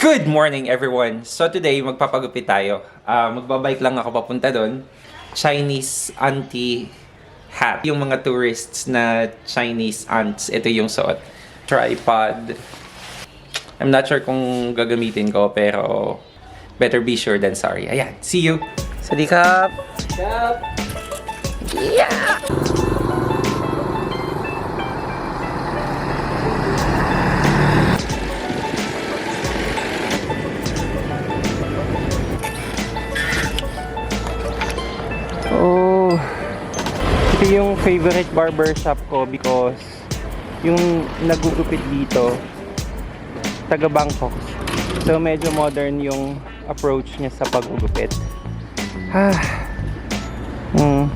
Good morning everyone! So today magpapagupit tayo. Magbabike lang ako papunta doon. Chinese auntie hat. Yung mga tourists na Chinese aunts, ito yung suot. Tripod. I'm not sure kung gagamitin ko pero better be sure than sorry. Ayan, see you! Sawadee-kap! Yeah! Oh, ito yung favorite barber shop ko because yung nagugupit dito taga Bangkok. So medyo modern yung approach niya sa paggugupit.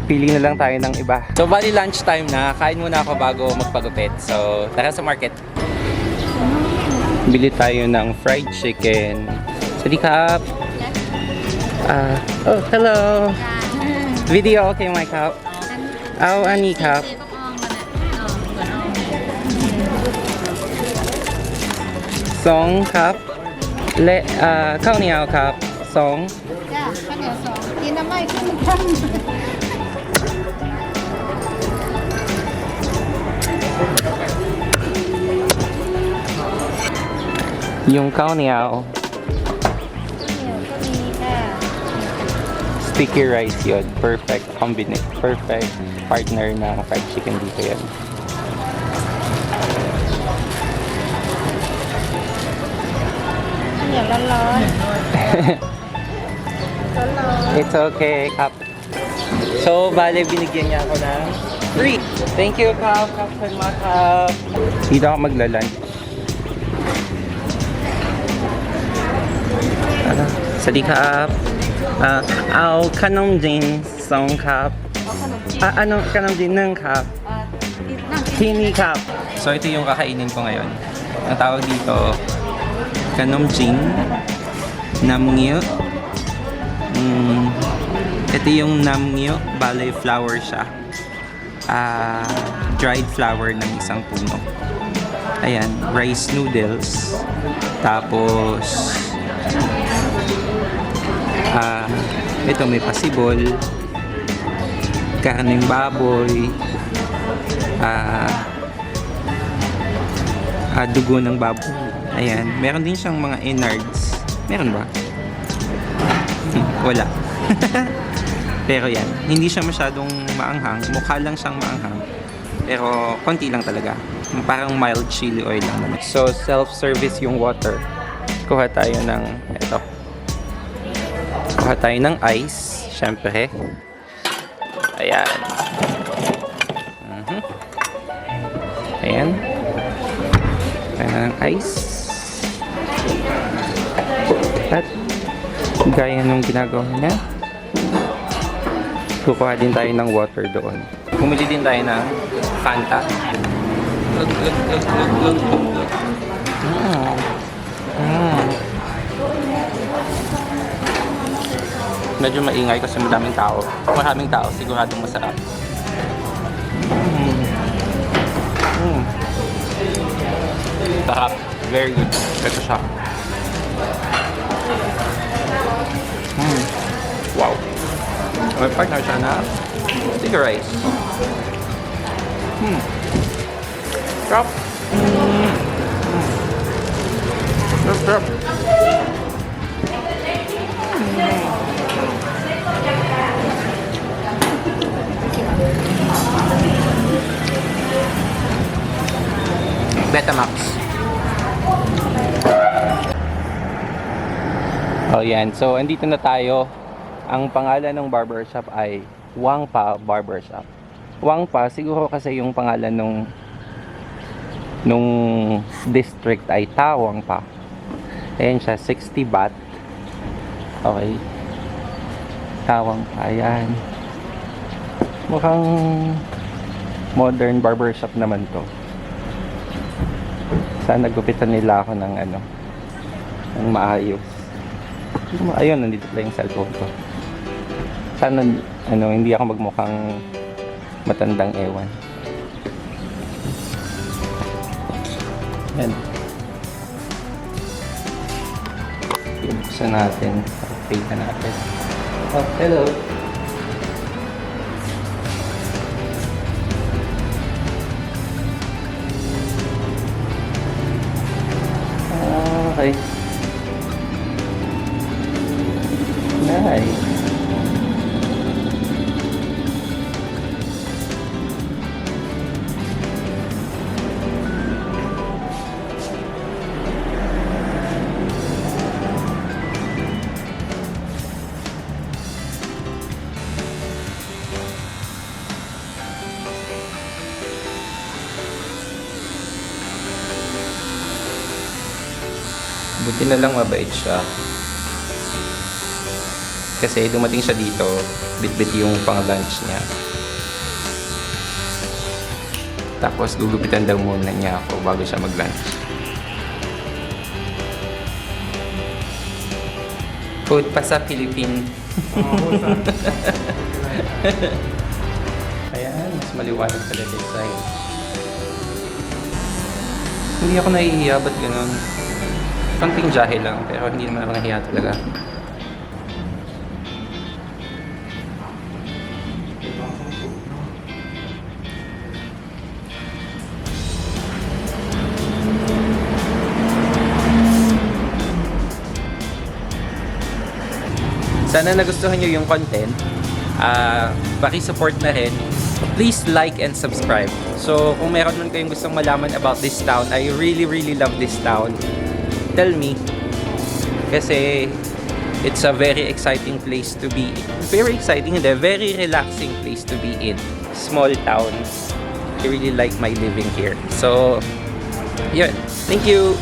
Pili na lang tayo ng iba. So bali lunch time na, kain muna ako bago magpagupit. So tara sa market. Bili tayo ng fried chicken. Sawadee-kap. Oh, hello. Video okayไหมครับเอาอันนี้ครับสองครับและข้าวเหนียวครับสองจ้าข้าวเหนียวสองกินน้ำไม่ขึ้นมันข้น yung ข้าวเหนียว ก็มีค่ะ sticky rice yun. Perfect combination. Perfect partner ng fried chicken dito yan.ข้าวเหนียวร้อนๆร้อน It's okay, Kap. So, bale, binigyan niya ako ng free. Thank you, Kap. Kapsan mo, Kap. Dito ako maglalan. Sawadee-kap. Ao kanom jeen 2 ครับ ano kanom jeen 1 ครับ ที่นี่ครับ So ito yung kakainin ko ngayon. Ang tawag dito kanom jeen nam ngew. Ito yung nam ngew, bale flower siya. Dried flower ng isang puno. Ayan, rice noodles. Tapos ito may pasibol, karneng baboy, dugo ng baboy. Ayan, meron din siyang mga innards. Meron ba? Wala. Pero yan, hindi siya masyadong maanghang. Mukha lang siyang maanghang. Pero konti lang talaga. Parang mild chili oil lang naman. So, self-service yung water. Kuha tayo ng ito. Kuha tayo ng ice, syempre. Ayan. Ayan. Ayan ng ice. At gaya nung ginagawa niya, kukuha din tayo ng water doon. Pumili din tayo ng Fanta. Medyo maingay kasi maraming tao. Maraming tao, siguradong masarap. Sarap. Very good. Ito siya. Wow. May partner siya na sticky rice. Sarap. Sarap. Betamax. Oh yan. So, andito na tayo. Ang pangalan ng barbershop ay Wangpa Barbershop. Wangpa, siguro kasi yung pangalan nung district ay Wangpa. Ayan siya, 60 baht. Okay. Wangpa, ayan. Mukhang modern barbershop naman to. Sana gupitan nila ako ng ng maayos. Ayun, nandito pala yung cellphone ko. Sana hindi ako magmukhang matandang ewan. Yan. Buksan natin. Okay na natin. Oh, hello. Okay. Nice. Buti na lang mabait siya. Kasi dumating siya dito, bit-bit yung pang-lunch niya. Tapos gugupitan daw muna niya ako bago siya mag-lunch. Food pa sa Philippine. Ayan, mas maliwanag pala this side. Hindi ako nahihiya, ba't ganun? Konting jahe lang, pero hindi naman ako nahiya talaga. Sana nagustuhan nyo yung content. Paki-support na rin. Please like and subscribe. So, kung meron man kayong gustong malaman about this town, I really love this town. Tell me. Kasi it's a very exciting place to be in. Very exciting, hindi. Very relaxing place to be in. Small town. I really like my living here. So, yun. Thank you!